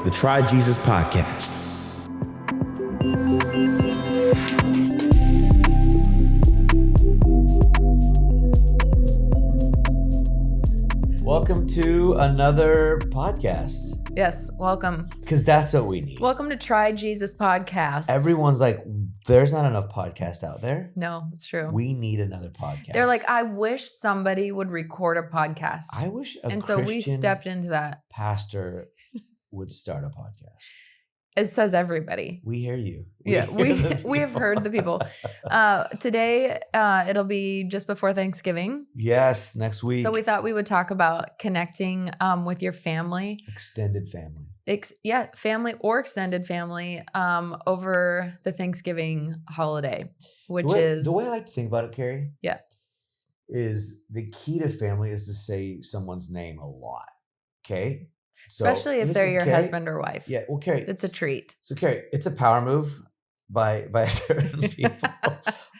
the Try Jesus podcast. Welcome to another podcast. Yes, welcome. Because that's what we need. Welcome to Try Jesus podcast. Everyone's like, there's not enough podcasts out there. No, that's true. We need another podcast. They're like, I wish somebody would record a podcast. I wish a and so we stepped into that. Pastor would start a podcast. It says everybody. We hear you. We have heard the people. Today, it'll be just before Thanksgiving. Yes, next week. So we thought we would talk about connecting with your family. Extended family. Family or extended family over the Thanksgiving holiday, which is... The way I like to think about it, Carrie, yeah, is the key to family is to say someone's name a lot, okay? So, especially if they're your husband or wife. Yeah, well, Carrie. It's a treat. So, Carrie, it's a power move by certain people.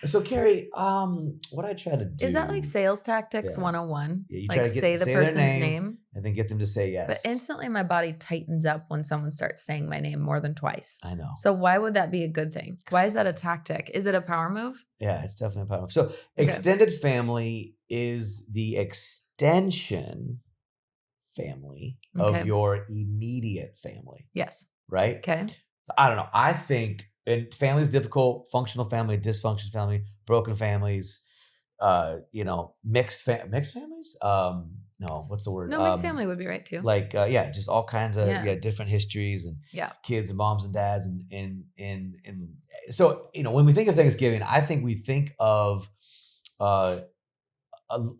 So, Carrie, what I try to do... Is that like sales tactics 101? Yeah, you like try to say the person's name and then get them to say yes. But instantly my body tightens up when someone starts saying my name more than twice. I know. So why would that be a good thing? Why is that a tactic? Is it a power move? Yeah, it's definitely a power move. So extended family is the extension family of your immediate family. Yes. Right? Okay. So I don't know. I think family is difficult, functional family, dysfunctional family, broken families, mixed families. No, what's the word? No, mixed family would be right too. Like, just all kinds of different histories and kids and moms and dads and so when we think of Thanksgiving, I think we think of a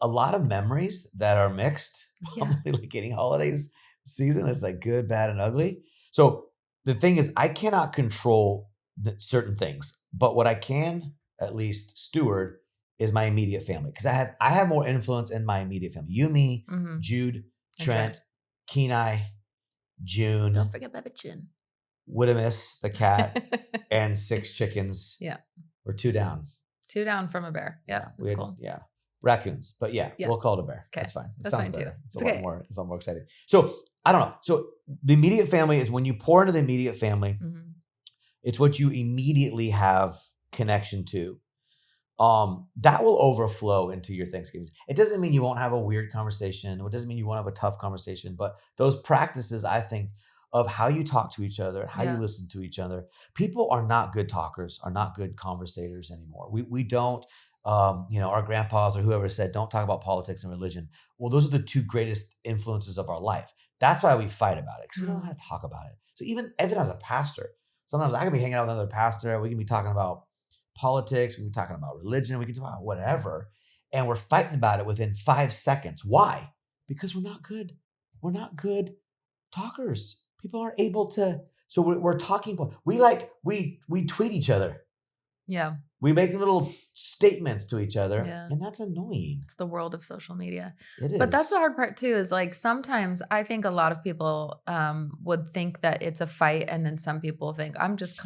lot of memories that are mixed. Probably like any holidays season, it's like good, bad, and ugly. So the thing is, I cannot control certain things, but what I can at least steward is my immediate family, because I have more influence in my immediate family. You, me, Jude, Trent, Kenai, June. Don't forget Baba Chin. Widamus, the cat, and 6 chickens. Yeah. We're 2 down. 2 down from a bear. Yeah, that's cool. Yeah. Raccoons. But we'll call it a bear. Okay. That's fine. That's fine better. too. It's a lot more exciting. So I don't know. So the immediate family is when you pour into the immediate family, it's what you immediately have connection to. That will overflow into your Thanksgivings. It doesn't mean you won't have a weird conversation, or it doesn't mean you won't have a tough conversation, but those practices, I think, of how you talk to each other, how you listen to each other. People are not good talkers, are not good conversators anymore. We don't, our grandpas or whoever said, don't talk about politics and religion. Well, those are the 2 greatest influences of our life. That's why we fight about it, because we don't know how to talk about it. So even as a pastor, sometimes I can be hanging out with another pastor. We can be talking about politics. We can be talking about religion. We can talk about whatever. And we're fighting about it within 5 seconds. Why? Because we're not good. We're not good talkers. People aren't able to. So we're talking. We tweet each other. Yeah. We make little statements to each other, and that's annoying. It's the world of social media. It is. But that's the hard part too, is like sometimes I think a lot of people would think that it's a fight, and then some people think I'm just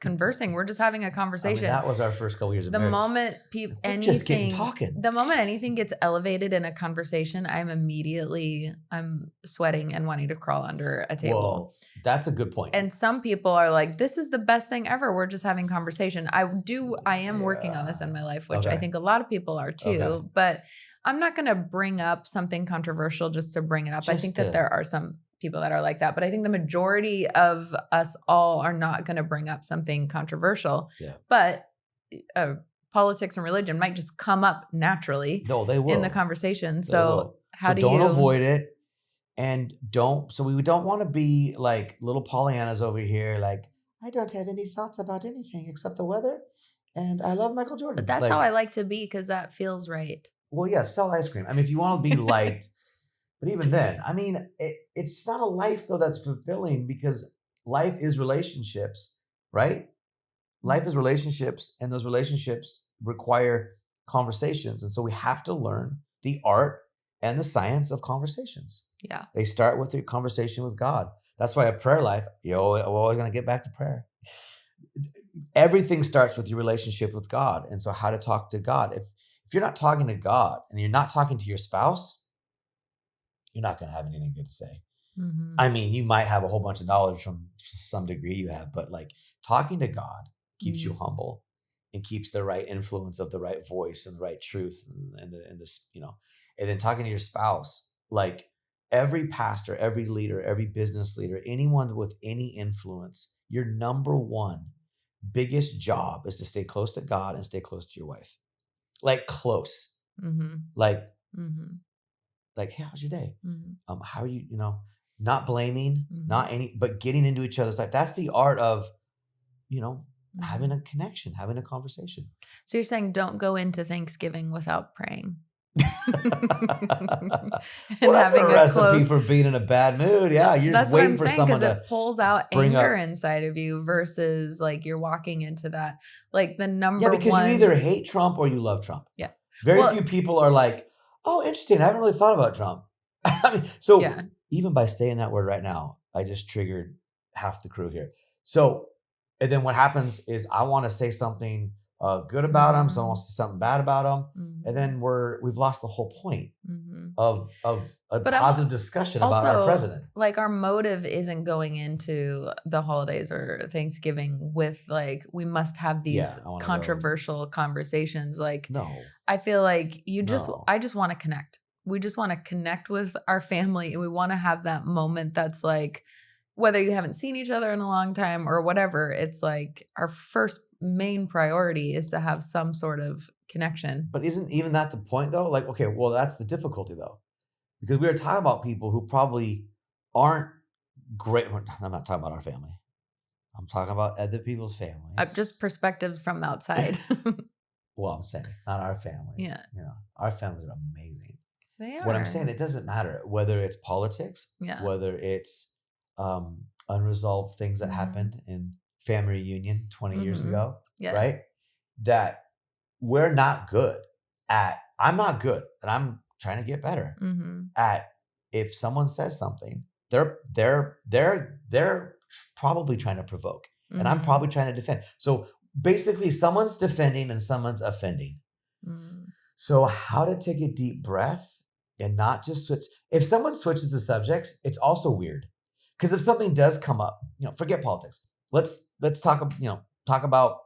conversing. We're just having a conversation. That was our first couple years of marriage. The moment just getting talking. The moment anything gets elevated in a conversation, I'm sweating and wanting to crawl under a table. Well, that's a good point. And some people are like, this is the best thing ever. We're just having conversation. I am working on this in my life, which I think a lot of people are too, but I'm not going to bring up something controversial just to bring it up. I think that there are some people that are like that, but I think the majority of us all are not going to bring up something controversial, but politics and religion might just come up naturally in the conversation. So don't avoid it. And we don't want to be like little Pollyannas over here. Like, I don't have any thoughts about anything except the weather. And I love Michael Jordan. But that's how I like to be, because that feels right. Well, sell ice cream. I mean, if you want to be light, but even then, I mean, it's not a life though that's fulfilling, because life is relationships, right? Life is relationships, and those relationships require conversations. And so we have to learn the art and the science of conversations. Yeah. They start with your conversation with God. That's why a prayer life, we're always going to get back to prayer. Everything starts with your relationship with God. And so how to talk to God. If you're not talking to God and you're not talking to your spouse, you're not going to have anything good to say. Mm-hmm. I mean, you might have a whole bunch of knowledge from some degree you have, but like talking to God keeps you humble and keeps the right influence of the right voice and the right truth and this, you know, and then talking to your spouse, like every pastor, every leader, every business leader, anyone with any influence, your number one biggest job is to stay close to God and stay close to your wife. Like close. Like, like, hey, how's your day? How are you, you know, not blaming, not any, but getting into each other's life. That's the art of, you know, having a connection, having a conversation. So you're saying don't go into Thanksgiving without praying. Well, that's a recipe for being in a bad mood. Yeah, you're just waiting for someone to it pulls out anger inside of you versus like you're walking into that. Like the number one. Yeah, because you either hate Trump or you love Trump. Yeah. Very few people are like, oh, interesting. I haven't really thought about Trump. I mean, so even by saying that word right now, I just triggered half the crew here. So, and then what happens is I want to say something good about him. So I want to say something bad about him. And then we've lost the whole point of a positive discussion about our president. Like our motive isn't going into the holidays or Thanksgiving with like, we must have these controversial conversations. Like, no, I feel like I just want to connect. We just want to connect with our family and we want to have that moment that's like, whether you haven't seen each other in a long time or whatever, it's like our first main priority is to have some sort of connection. But isn't even that the point though? Like, okay, well, that's the difficulty though. Because we were talking about people who probably aren't great. I'm not talking about our family. I'm talking about other people's families. Just perspectives from the outside. Well, I'm saying not our families. Yeah. You know, our families are amazing. They are. What I'm saying, it doesn't matter whether it's politics, whether it's unresolved things that happened in family reunion 20 years ago, right? That we're not good at, I'm not good, and I'm trying to get better at, if someone says something, they're probably trying to provoke, and I'm probably trying to defend. So basically someone's defending and someone's offending. So how to take a deep breath and not just switch. If someone switches the subjects, it's also weird. Because if something does come up, you know, forget politics. Let's talk about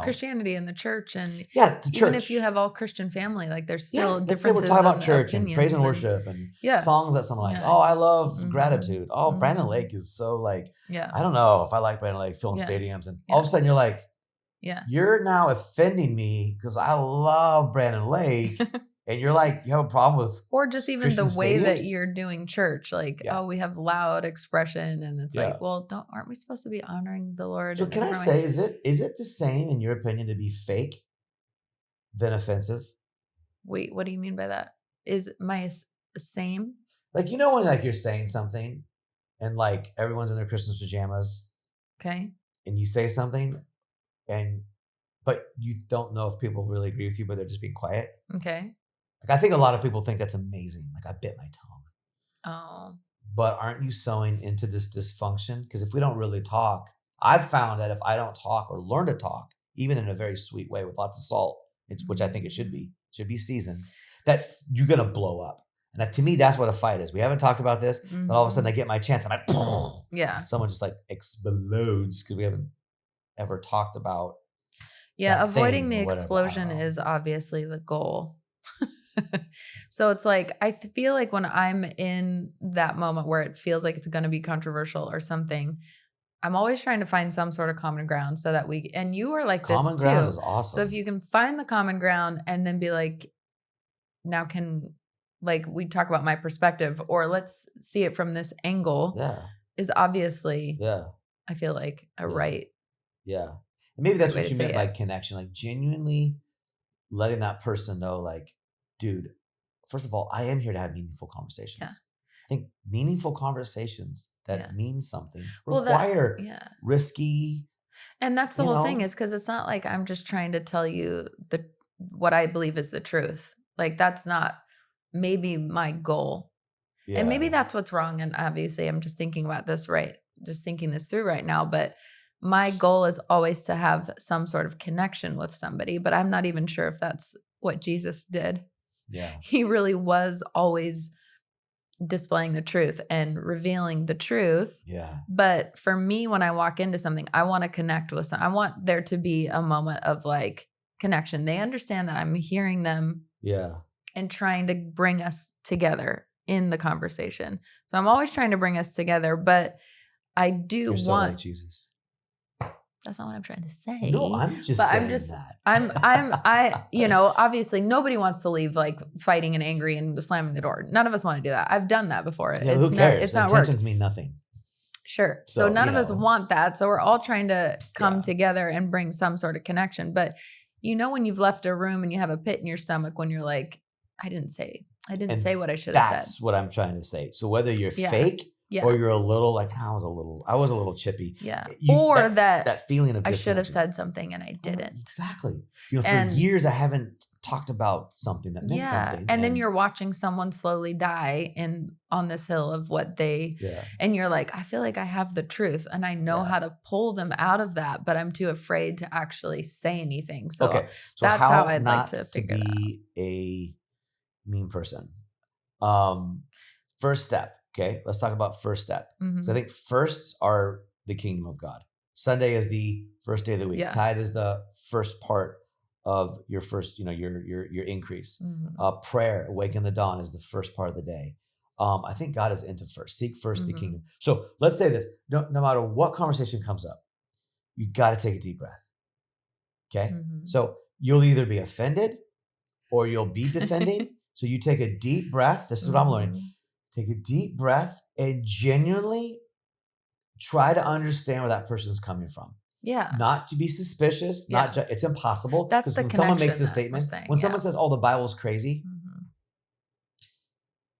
Christianity and the church and the church. Even if you have all Christian family, like there's still differences. We're talking about church and praise and worship and songs that someone like. Oh, I love gratitude. Oh, Brandon Lake is so like. I don't know if I like Brandon Lake filling stadiums, and all of a sudden you're like, you're now offending me because I love Brandon Lake. And you're like, you have a problem with, or just even Christian the way that you're doing church, like, oh, we have loud expression, and it's like, well, aren't we supposed to be honoring the Lord? So can I say, is it the same in your opinion to be fake than offensive? Wait, what do you mean by that? Is my same? Like, you know when like you're saying something, and like everyone's in their Christmas pajamas, okay, and you say something, but you don't know if people really agree with you, but they're just being quiet. Okay. Like, I think a lot of people think that's amazing. Like, I bit my tongue. Oh. But aren't you sowing into this dysfunction? Because if we don't really talk, I've found that if I don't talk or learn to talk, even in a very sweet way with lots of salt, which I think it should be seasoned, that's, you're going to blow up. And to me, that's what a fight is. We haven't talked about this, but all of a sudden I get my chance and someone just like explodes because we haven't ever talked about. Yeah, avoiding the explosion is obviously the goal. So it's like, I feel like when I'm in that moment where it feels like it's going to be controversial or something, I'm always trying to find some sort of common ground so that and you are like this too. Common ground is awesome. So if you can find the common ground and then be like, now like we talk about my perspective, or let's see it from this angle, is obviously, I feel like a right. Yeah. And maybe that's what you meant by connection, like genuinely letting that person know, like, dude, first of all, I am here to have meaningful conversations. I think meaningful conversations that mean something require risky. And that's the whole thing, is because it's not like I'm just trying to tell you what I believe is the truth. Like, that's not maybe my goal. Yeah. And maybe that's what's wrong. And obviously I'm just thinking about this just thinking this through right now. But my goal is always to have some sort of connection with somebody, but I'm not even sure if that's what Jesus did. Yeah. He really was always displaying the truth and revealing the truth. Yeah. But for me, when I walk into something, I want to connect with some. I want there to be a moment of like connection. They understand that I'm hearing them. Yeah. And trying to bring us together in the conversation. So I'm always trying to bring us together, but I do You're want. so like Jesus. That's not what I'm trying to say. No, I'm just but saying I'm just, that. I, obviously nobody wants to leave like fighting and angry and slamming the door. None of us want to do that. I've done that before. Yeah, who cares? It's not Intentions mean nothing. Sure. So none of us want that. So we're all trying to come together and bring some sort of connection. But when you've left a room and you have a pit in your stomach when you're like, I didn't say what I should have said. That's what I'm trying to say. So whether you're fake or you're a little like, I was a little chippy. Yeah. Or that feeling of I should have said something and I didn't. Exactly. For years I haven't talked about something that meant something. And then you're watching someone slowly die on this hill of what they, and you're like, I feel like I have the truth and I know how to pull them out of that, but I'm too afraid to actually say anything. So, that's how I'd like to figure that out. A mean person. First step. Okay. Let's talk about first step. Mm-hmm. So I think firsts are the kingdom of God. Sunday is the first day of the week. Tithe is the first part of your first, your increase. Mm-hmm. Prayer, awaken the dawn is the first part of the day. I think God is into first. Seek first the kingdom. So let's say this, no matter what conversation comes up, you got to take a deep breath. Okay. Mm-hmm. So you'll either be offended or you'll be defending. So you take a deep breath. This is what I'm learning. Take a deep breath and genuinely try to understand where that person's coming from. Yeah. Not to be suspicious. It's impossible. That's the when someone makes a connection statement, saying, when someone says, "Oh, the Bible's crazy," mm-hmm.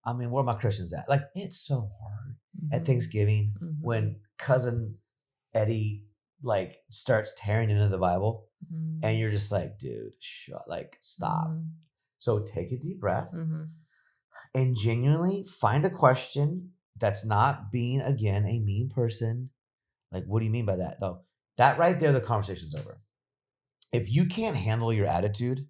I mean, where are my Christians at? Like, it's so hard at Thanksgiving when cousin Eddie like starts tearing into the Bible, and you're just like, dude, stop. So take a deep breath and genuinely find a question that's not being, again, a mean person. Like, what do you mean by that? Though, that right there, the conversation's over. If you can't handle your attitude,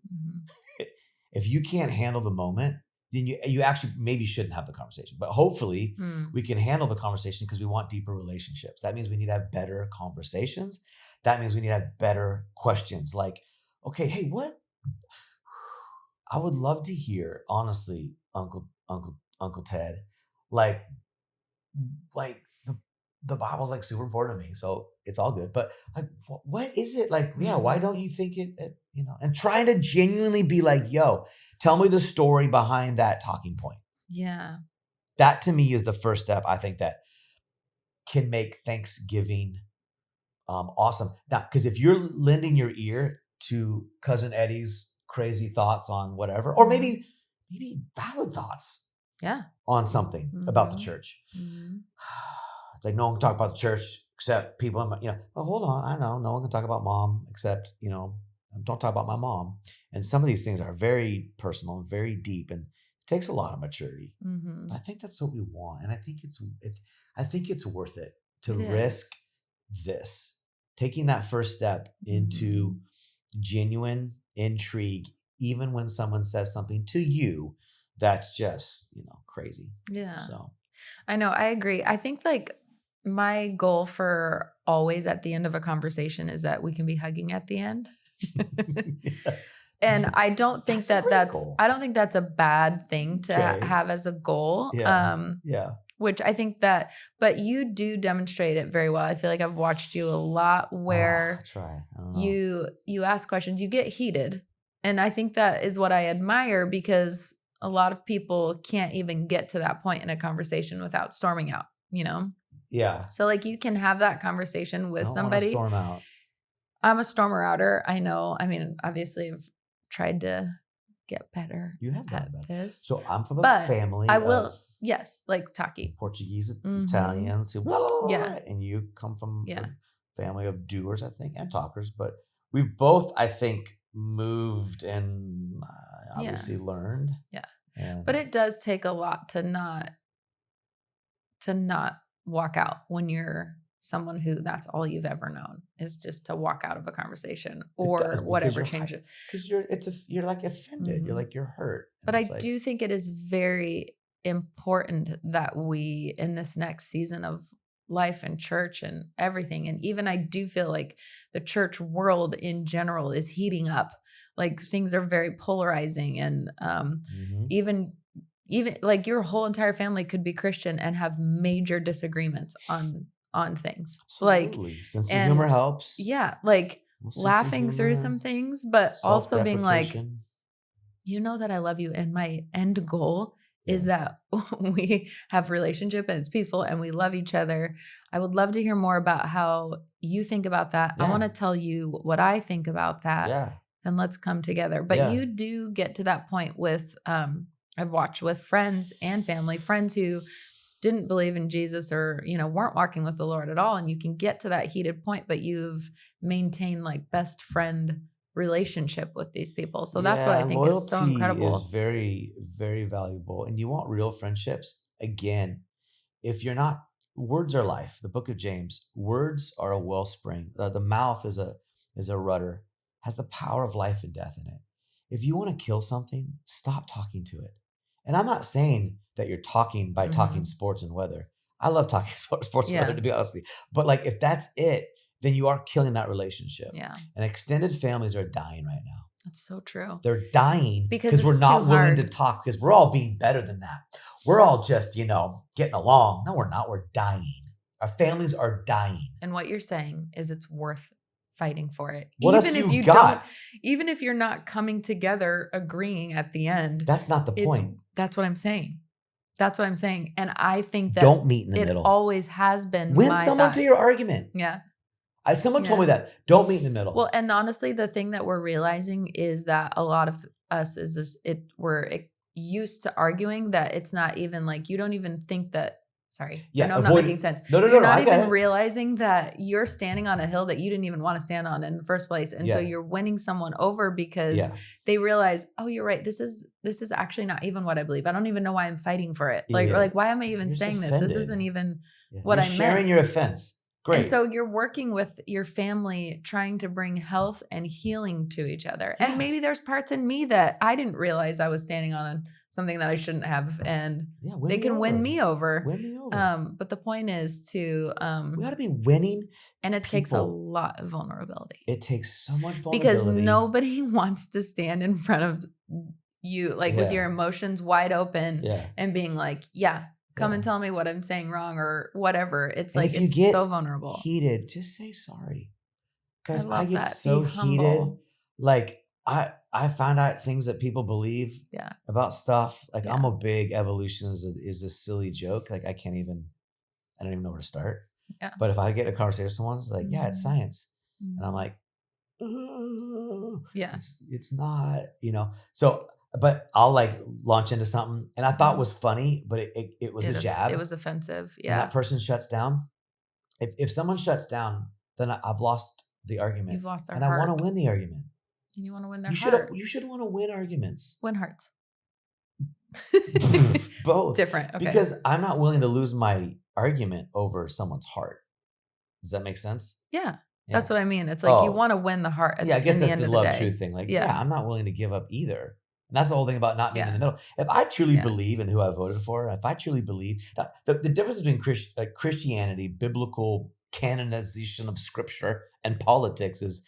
if you can't handle the moment, then you actually maybe shouldn't have the conversation. But hopefully we can handle the conversation because we want deeper relationships. That means we need to have better conversations. That means we need to have better questions. Like, okay, hey, what? I would love to hear, honestly, Uncle Ted, like the Bible's like super important to me, so it's all good. But like, what is it like? Yeah, why don't you think it? And trying to genuinely be like, yo, tell me the story behind that talking point. Yeah, that to me is the first step. I think that can make Thanksgiving awesome. Now, because if you're lending your ear to cousin Eddie's crazy thoughts on whatever, or maybe valid thoughts, on something about the church. It's like no one can talk about the church except people. Well, hold on, I know no one can talk about mom except don't talk about my mom. And some of these things are very personal and very deep, and it takes a lot of maturity. But I think that's what we want, and I think it's worth it to risk this, taking that first step into genuine intrigue, even when someone says something to you that's just, crazy. Yeah. So I know, I agree. I think like my goal for always at the end of a conversation is that we can be hugging at the end. And I don't think I don't think that's a bad thing to have as a goal. Which I think but you do demonstrate it very well. I feel like I've watched you a lot where you ask questions, you get heated. And I think that is what I admire, because a lot of people can't even get to that point in a conversation without storming out, Yeah. So like you can have that conversation with somebody. Storm out. I'm a stormer outer. I know. I mean, obviously I've tried to get better. You have at this. So I'm from a family of like Taki. Portuguese Italians who and you come from a family of doers, I think, and talkers. But we've both, I think, moved and obviously learned. Yeah. But it does take a lot to not walk out when you're someone who that's all you've ever known, is just to walk out of a conversation or whatever change it. Because you're like offended. You're like, you're hurt. But I do think it is very important that we, in this next season of life and church and everything, and even I do feel like the church world in general is heating up. Like things are very polarizing, and even like your whole entire family could be Christian and have major disagreements on things. Absolutely. Sense of humor helps. Yeah, like laughing through some things, but also being like, you know that I love you, and my end goal is that we have relationship and it's peaceful and we love each other. I would love to hear more about how you think about that. I want to tell you what I think about that. Yeah. And let's come together. But you do get to that point with, I've watched with friends and family, friends who didn't believe in Jesus or, weren't walking with the Lord at all. And you can get to that heated point, but you've maintained like best friend relationship with these people. So that's what I think is so incredible. Loyalty is very, very valuable. And you want real friendships? Again, if you're not, words are life. The book of James, words are a wellspring. The mouth is a rudder, has the power of life and death in it. If you want to kill something, stop talking to it. And I'm not saying that you're talking by talking sports and weather. I love talking sports and weather, to be honest with you. But like, if that's it, then you are killing that relationship. Yeah. And extended families are dying right now. That's so true. They're dying because we're not willing to talk, because we're all being better than that. We're all just, getting along. No, we're not. We're dying. Our families are dying. And what you're saying is it's worth fighting for it. What even else if do you got? don't, even if you're not coming together, agreeing at the end. That's not the point. That's what I'm saying. That's what I'm saying. And I think that don't meet in the middle. It always has been. Win someone to your argument. Yeah. Someone told me that. Don't meet in the middle. Well, and honestly, the thing that we're realizing is that a lot of us we're used to arguing that it's not even like, you don't even think that, sorry. Yeah. I'm not making sense. No. You're not even realizing that you're standing on a hill that you didn't even want to stand on in the first place. And so you're winning someone over because they realize, oh, you're right. This is actually not even what I believe. I don't even know why I'm fighting for it. Or like, why am I even saying this? This isn't even what I meant. Sharing your offense. Great. And so you're working with your family, trying to bring health and healing to each other. And maybe there's parts in me that I didn't realize I was standing on something that I shouldn't have. And they can win me over. Win me over. But the point is to... we got to be winning. And it takes a lot of vulnerability. It takes so much vulnerability. Because nobody wants to stand in front of you, like with your emotions wide open and being like, come and tell me what I'm saying wrong or whatever. It's like, it's so vulnerable. Heated, just say sorry. Because I get so heated. Like I find out things that people believe about stuff. Like I'm a big evolution is a silly joke. Like I don't even know where to start. Yeah. But if I get a conversation with someone, it's like, it's science. And I'm like, it's not, So but I'll like launch into something and I thought was funny, but it was a jab. It was offensive. Yeah. And that person shuts down. If someone shuts down, then I've lost the argument. You've lost their heart. And I want to win the argument. And you want to win their heart. You should want to win arguments. Win hearts. Both. Different. Okay. Because I'm not willing to lose my argument over someone's heart. Does that make sense? Yeah. That's what I mean. It's like you want to win the heart at I guess that's the the love truth thing. Like, I'm not willing to give up either. And that's the whole thing about not being in the middle. If I truly believe in who I voted for, if I truly believe the difference between Christianity, biblical canonization of scripture, and politics is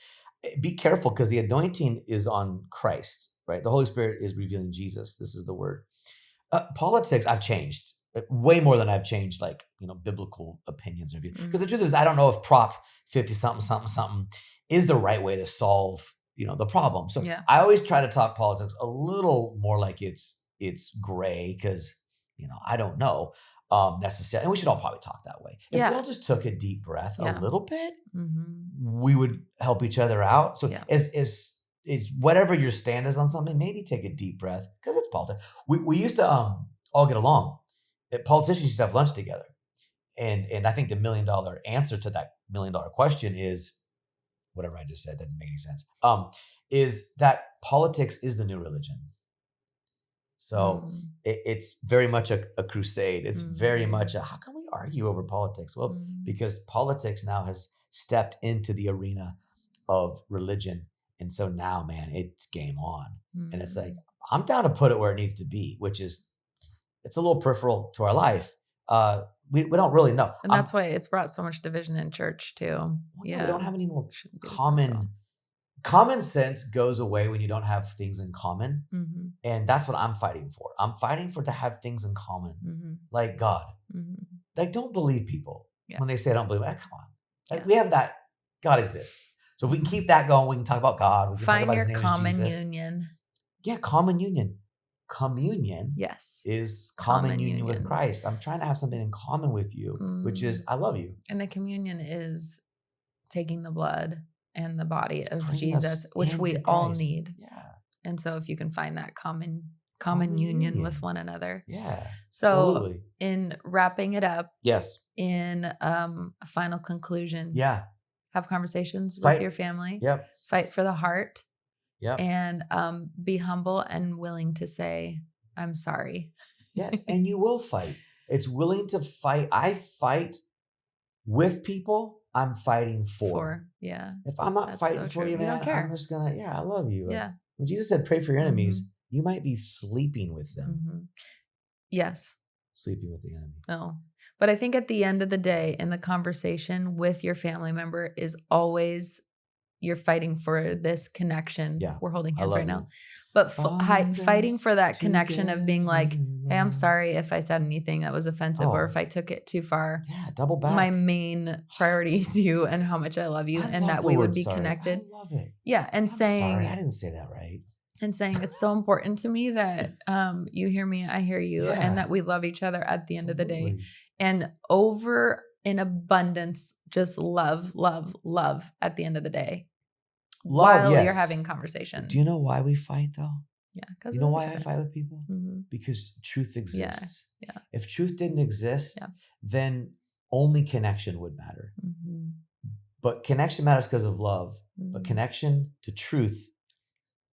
be careful because the anointing is on Christ, right? The Holy Spirit is revealing Jesus. This is the word. Politics, I've changed way more than I've changed, like, biblical opinions or views. Because the truth is, I don't know if Prop 50 something is the right way to solve the problem. So I always try to talk politics a little more like it's gray because, I don't know necessarily. And we should all probably talk that way. If we all just took a deep breath a little bit, we would help each other out. So is whatever your stand is on something, maybe take a deep breath because it's politics. We used to all get along. Politicians used to have lunch together. And I think the $1 million answer to that $1 million question is, whatever I just said doesn't make any sense, is that politics is the new religion. So it's very much a crusade. It's very much how can we argue over politics? Well, because politics now has stepped into the arena of religion. And so now, man, it's game on. And it's like, I'm down to put it where it needs to be, which is it's a little peripheral to our life. We don't really know. And that's why it's brought so much division in church too. We don't have any more common sense goes away when you don't have things in common. Mm-hmm. And that's what I'm fighting for. I'm fighting for to have things in common, like God. Like, don't believe people when they say I don't believe. Like, come on. Like, we have that. God exists. So if we can keep that going, we can talk about God. We can find talk about your his name common union. Yeah, common union. Communion is common union with Christ. I'm trying to have something in common with you, which is I love you. And the communion is taking the blood and the body of Jesus, which we all need. Yeah. And so if you can find that common union with one another. Yeah. So absolutely. In wrapping it up. Yes. In a final conclusion. Yeah. Have conversations with your family. Yep. Fight for the heart. Yep. And be humble and willing to say, I'm sorry. Yes. And you will fight. It's willing to fight. I fight with people I'm fighting for. Yeah. If I'm not fighting for you, man, don't care. I'm just going to, I love you. Yeah. When Jesus said, pray for your enemies, you might be sleeping with them. Yes. Sleeping with the enemy. Oh, but I think at the end of the day, in the conversation with your family member is always you're fighting for this connection. Yeah. We're holding hands right now. But fighting for that connection of being like, hey, I'm sorry if I said anything that was offensive or if I took it too far. Yeah, double back. My main priority is you and how much I love you and that we would be connected. I love it. Yeah. And saying, sorry, I didn't say that right. And saying it's so important to me that you hear me, I hear you, and that we love each other at the end of the day. And over in abundance, just love, love, love at the end of the day. While you're having conversation. Do you know why we fight though? Yeah. You know why I fight with people? Because truth exists. Yeah. If truth didn't exist, then only connection would matter. But connection matters because of love. But connection to truth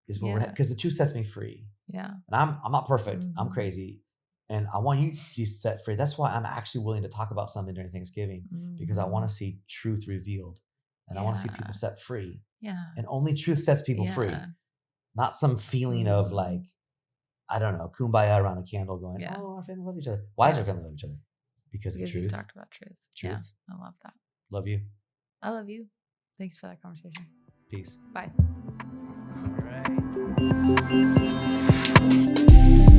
is what we're because the truth sets me free. Yeah. And I'm not perfect. I'm crazy. And I want you to be set free. That's why I'm actually willing to talk about something during Thanksgiving because I want to see truth revealed. And I want to see people set free. Yeah. And only truth sets people free. Not some feeling of like, I don't know, kumbaya around a candle going, oh, our family loves each other. Why does our family love each other? Because of truth. You talked about truth. Yeah. I love that. Love you. I love you. Thanks for that conversation. Peace. Bye. All right.